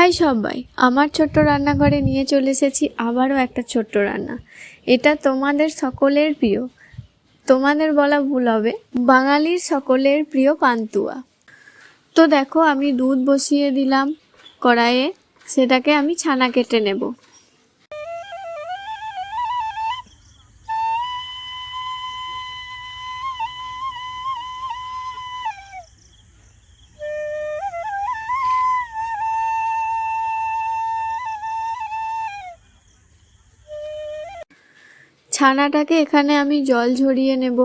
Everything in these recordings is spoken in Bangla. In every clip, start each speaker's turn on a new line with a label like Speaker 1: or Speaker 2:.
Speaker 1: হাই সবাই, আমার ছোট্ট রান্নাঘরে নিয়ে চলে এসেছি আবারও একটা ছোট্ট রান্না। এটা তোমাদের সকলের প্রিয়, তোমাদের বলা ভুল হবে, বাঙালির সকলের প্রিয় পান্তুয়া। তো দেখো, আমি দুধ বসিয়ে দিলাম কড়াইয়ে, সেটাকে আমি ছানা কেটে নেব। ছানাটাকে এখানে আমি জল ঝরিয়ে নেব।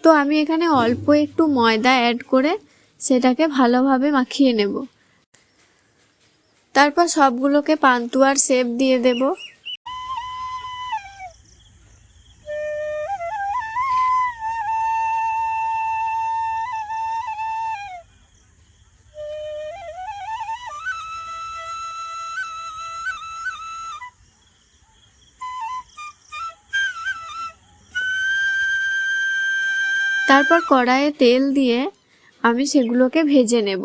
Speaker 1: তো আমি এখানে অল্প একটু ময়দা অ্যাড করে সেটাকে ভালোভাবে মাখিয়ে নেব। তারপর সবগুলোকে পান্তুয়ার শেপ দিয়ে দেব। তারপর কড়াইয়ে তেল দিয়ে আমি সেগুলোকে ভেজে নেব।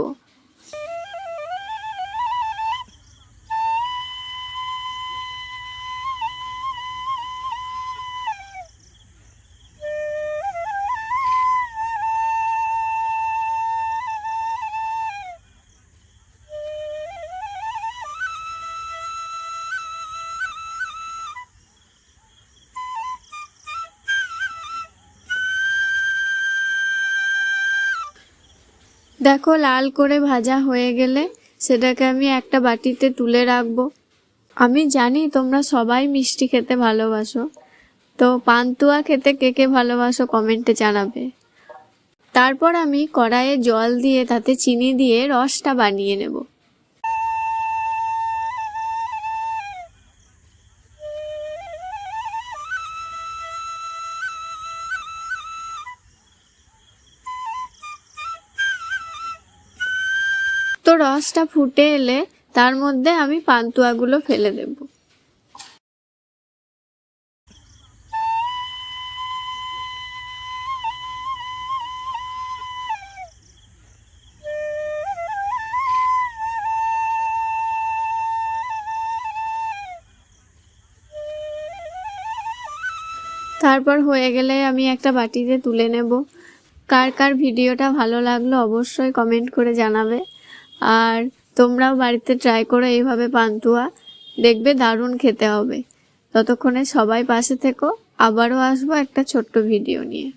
Speaker 1: দেখো, লাল করে ভাজা হয়ে গেলে সেটাকে আমি একটা বাটিতে তুলে রাখবো। আমি জানি তোমরা সবাই মিষ্টি খেতে ভালোবাসো, তো পান্তুয়া খেতে কে কে ভালোবাসো কমেন্টে জানাবে। তারপর আমি কড়াইয়ে জল দিয়ে তাতে চিনি দিয়ে রসটা বানিয়ে নেব। তো রসটা ফুটে এলে তার মধ্যে আমি পান্তুয়াগুলো ফেলে দেব। তারপর হয়ে গেলে আমি একটা বাটিতে তুলে নেব। কার কার ভিডিওটা ভালো লাগলো অবশ্যই কমেন্ট করে জানাবে। আর তোমরাও বাড়িতে ট্রাই করো এইভাবে পান্তুয়া, দেখবে দারুণ খেতে হবে। ততক্ষণে সবাই পাশে থেকো, আবারও আসবো একটা ছোট্ট ভিডিও নিয়ে।